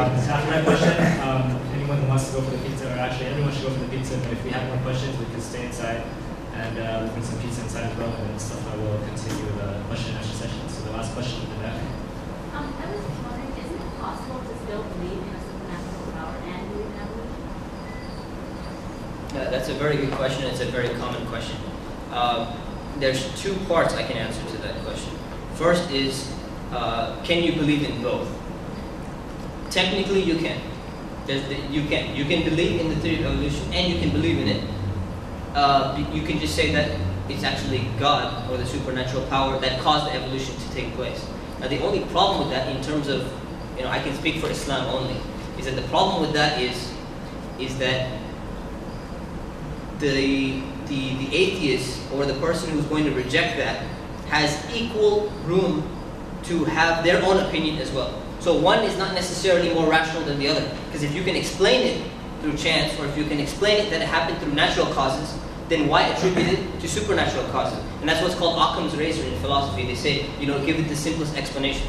After that question, anyone who wants to go for the pizza, or actually everyone should go for the pizza, but if we have more questions, we can stay inside and bring some pizza inside as well, and then Mustafa will continue the question and answer session. So the last question in the back. I was just wondering, isn't it possible to still believe in a supernatural power and believe in evolution? That's a very good question. It's a very common question. There's two parts I can answer to that question. First is, can you believe in both? Technically, you can. You can believe in the theory of evolution, and you can believe in it. You can just say that it's actually God or the supernatural power that caused the evolution to take place. Now, the only problem with that, in terms of, I can speak for Islam only, is that the problem with that is that the atheist or the person who's going to reject that has equal room to have their own opinion as well. So one is not necessarily more rational than the other. Because if you can explain it through chance, or if you can explain it that it happened through natural causes, then why attribute it to supernatural causes? And that's what's called Occam's razor in philosophy. They say, give it the simplest explanation.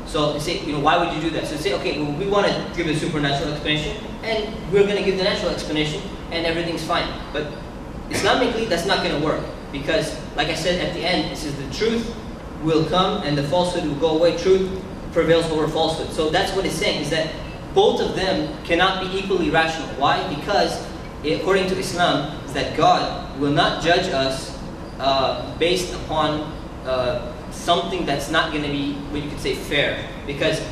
So they say, why would you do that? So they say, okay, well, we want to give a supernatural explanation, and we're going to give the natural explanation, and everything's fine. But Islamically, that's not going to work. Because, like I said at the end, it says the truth will come and the falsehood will go away. Truth prevails over falsehood. So that's what it's saying, is that both of them cannot be equally rational. Why? Because, according to Islam, is that God will not judge us based upon something that's not going to be, what you could say, fair. Because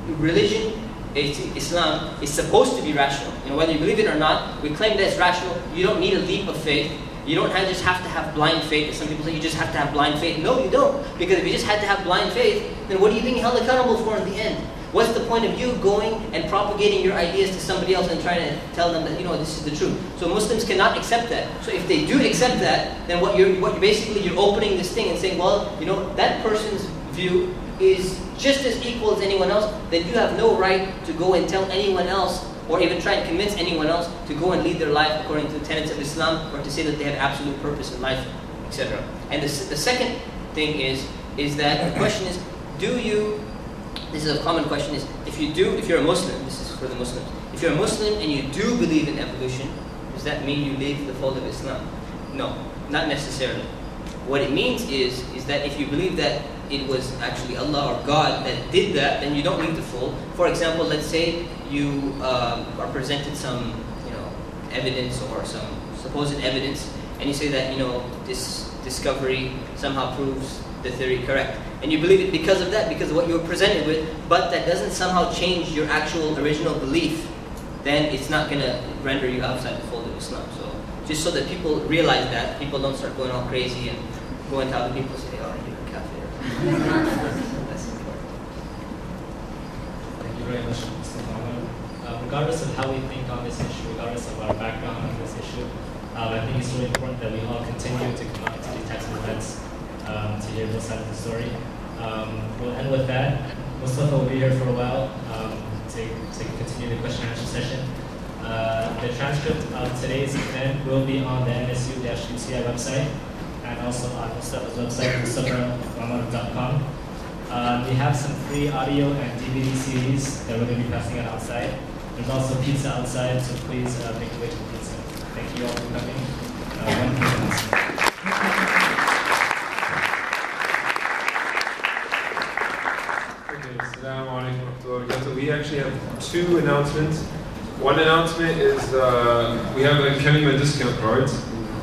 religion, Islam, is supposed to be rational. Whether you believe it or not, we claim that it's rational. You don't need a leap of faith. You don't just have to have blind faith. As some people say, you just have to have blind faith. No, you don't. Because if you just had to have blind faith, then what are you being held accountable for in the end? What's the point of you going and propagating your ideas to somebody else and trying to tell them that, this is the truth? So Muslims cannot accept that. So if they do accept that, then what you're opening this thing and saying, well, that person's view is just as equal as anyone else, then you have no right to go and tell anyone else, or even try and convince anyone else to go and lead their life according to the tenets of Islam, or to say that they have absolute purpose in life, etc. And the second thing is that the question is, this is a common question, is if you're a Muslim, this is for the Muslims, if you're a Muslim and you do believe in evolution, does that mean you leave the fold of Islam? No, not necessarily. What it means is that if you believe that it was actually Allah or God that did that, then you don't leave the fold. For example, let's say you are presented some evidence or some supposed evidence, and you say that this discovery somehow proves the theory correct, and you believe it because of that, because of what you were presented with, but that doesn't somehow change your actual original belief, then it's not going to render you outside the fold of Islam. So just so that people realize that, people don't start going all crazy and going to other people and say, oh, you're a kafir. That's important. Thank you very much, Mr. Muhammad. Regardless of how we think on this issue, regardless of our background on this issue, I think it's really important that we all continue to come out to these types of events to hear this side of the story. We'll end with that. Mustafa will be here for a while to continue the question and answer session. The transcript of today's event will be on the NSU-UCI website, and also on Mustafa's website, mustafa.com. We have some free audio and DVD CDs that we're going to be passing out outside. There's also pizza outside, so please make your way to the pizza. Thank you all for coming. Assalamu alaikum wa rahmatullahi wa barakatuh. We actually have two announcements. One announcement is we have a Kalima discount card.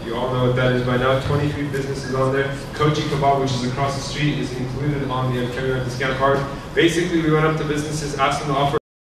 You all know what that is by now. 23 businesses on there. Koji Kebab, which is across the street, is included on the Kalima discount card. Basically, we went up to businesses, asked them to offer